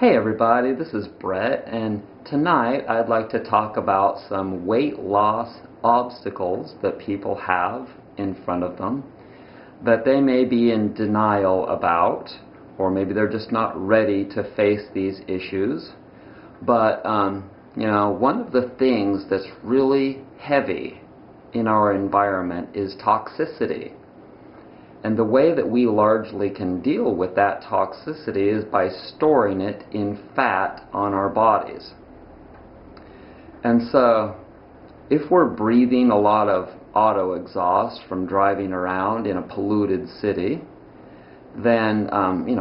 Hey everybody, this is Brett, and tonight I'd like to talk about some weight loss obstacles that people have in front of them that they may be in denial about, or maybe they're just not ready to face these issues. But, one of the things that's really heavy in our environment is toxicity. And the way that we largely can deal with that toxicity is by storing it in fat on our bodies. And so, if we're breathing a lot of auto exhaust from driving around in a polluted city, then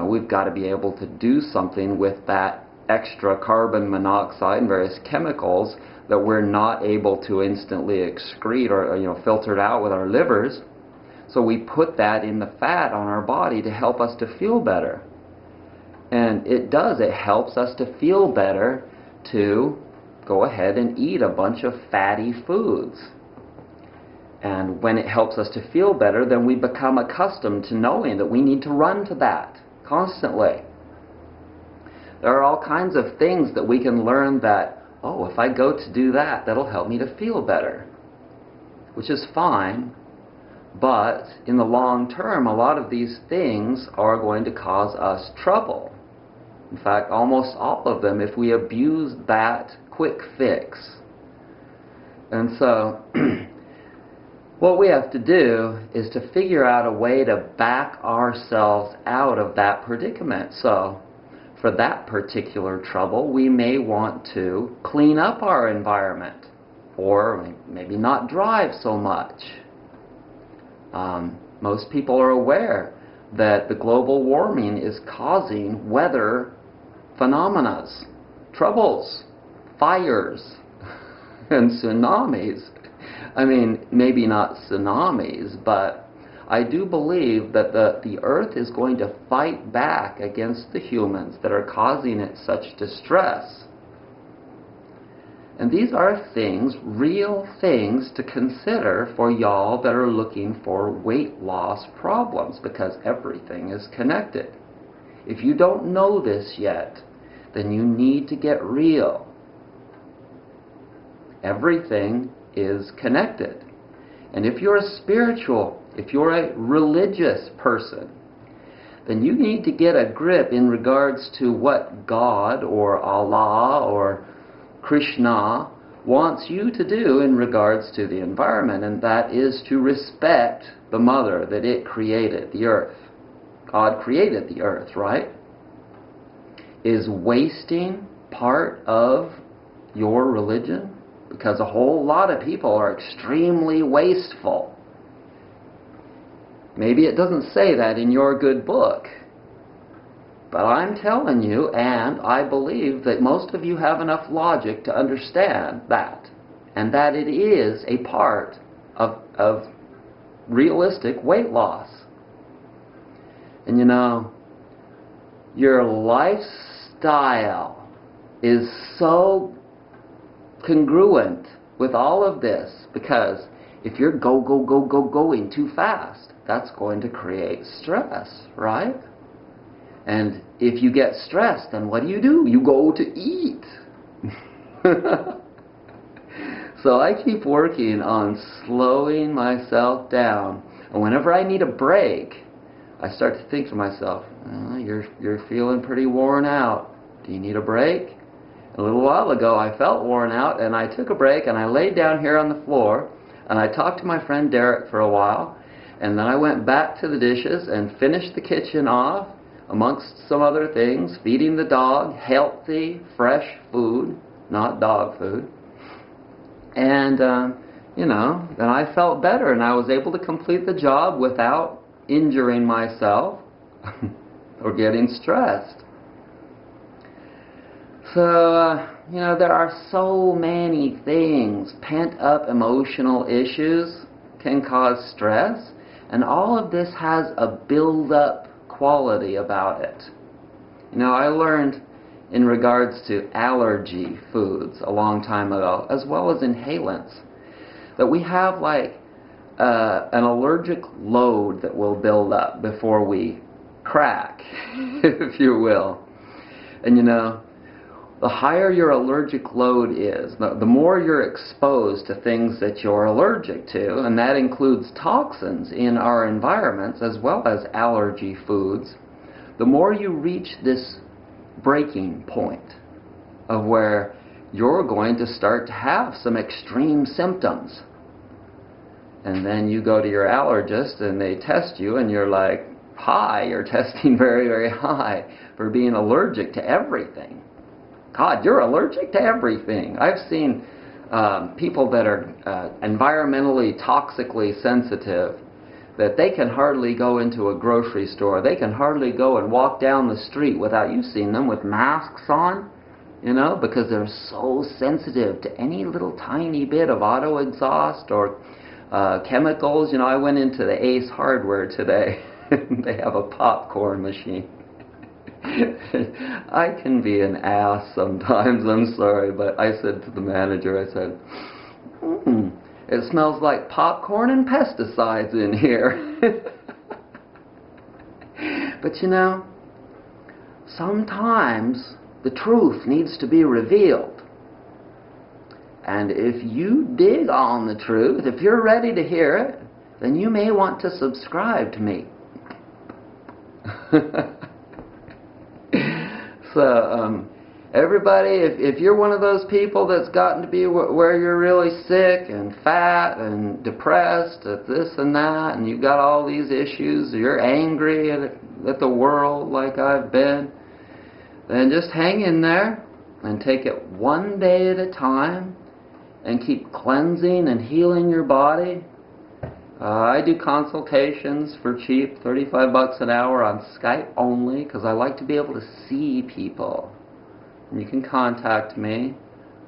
we've got to be able to do something with that extra carbon monoxide and various chemicals that we're not able to instantly excrete or filter it out with our livers. So we put that in the fat on our body to help us to feel better. And it helps us to feel better to go ahead and eat a bunch of fatty foods. And when it helps us to feel better, then we become accustomed to knowing that we need to run to that constantly. There are all kinds of things that we can learn that, if I go to do that, that'll help me to feel better. Which is fine. But in the long term, a lot of these things are going to cause us trouble. In fact, almost all of them, if we abuse that quick fix. And so, what we have to do is to figure out a way to back ourselves out of that predicament. So, for that particular trouble, we may want to clean up our environment, or maybe not drive so much. Most people are aware that the global warming is causing weather phenomena, troubles, fires, and tsunamis. I mean, maybe not tsunamis, but I do believe that the earth is going to fight back against the humans that are causing it such distress. And these are things, real things to consider for y'all that are looking for weight loss problems, because everything is connected. If you don't know this yet, then you need to get real. Everything is connected. And if you're if you're a religious person, then you need to get a grip in regards to what God or Allah or Krishna wants you to do in regards to the environment, and that is to respect the mother that it created, the earth. God created the earth, right? Is wasting part of your religion? Because a whole lot of people are extremely wasteful. Maybe it doesn't say that in your good book. But I'm telling you, and I believe that most of you have enough logic to understand that, and that it is a part of realistic weight loss. And your lifestyle is so congruent with all of this, because if you're going too fast, that's going to create stress, right? And if you get stressed, then what do? You go to eat. So I keep working on slowing myself down. And whenever I need a break, I start to think to myself, you're feeling pretty worn out. Do you need a break? A little while ago, I felt worn out, and I took a break, and I laid down here on the floor, and I talked to my friend Derek for a while, and then I went back to the dishes and finished the kitchen off, amongst some other things, feeding the dog healthy, fresh food, not dog food. And, then I felt better, and I was able to complete the job without injuring myself or getting stressed. So, there are so many things. Pent-up emotional issues can cause stress, and all of this has a build-up quality about it. I learned in regards to allergy foods a long time ago, as well as inhalants, that we have an allergic load that will build up before we crack, if you will. And you know, the higher your allergic load is, the more you're exposed to things that you're allergic to, and that includes toxins in our environments as well as allergy foods, the more you reach this breaking point of where you're going to start to have some extreme symptoms. And then you go to your allergist and they test you and you're like, hi, you're testing very, very high for being allergic to everything. God, you're allergic to everything. I've seen people that are environmentally toxically sensitive that they can hardly go into a grocery store. They can hardly go and walk down the street without, you've seen them with masks on, you know, because they're so sensitive to any little tiny bit of auto exhaust or chemicals. You know, I went into the Ace Hardware today. They have a popcorn machine. I can be an ass sometimes, I'm sorry, but I said to the manager, I said, it smells like popcorn and pesticides in here. But you know, sometimes the truth needs to be revealed. And if you dig on the truth, if you're ready to hear it, then you may want to subscribe to me. So, everybody, if you're one of those people that's gotten to be where you're really sick and fat and depressed at this and that, and you've got all these issues, you're angry at the world like I've been, then just hang in there and take it one day at a time and keep cleansing and healing your body. I do consultations for cheap, $35 an hour on Skype only, because I like to be able to see people. And you can contact me,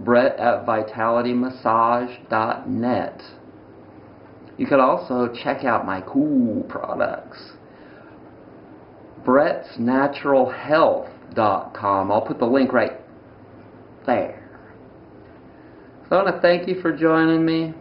Brett@vitalitymassage.net. You can also check out my cool products, BrettsNaturalHealth.com. I'll put the link right there. So I want to thank you for joining me.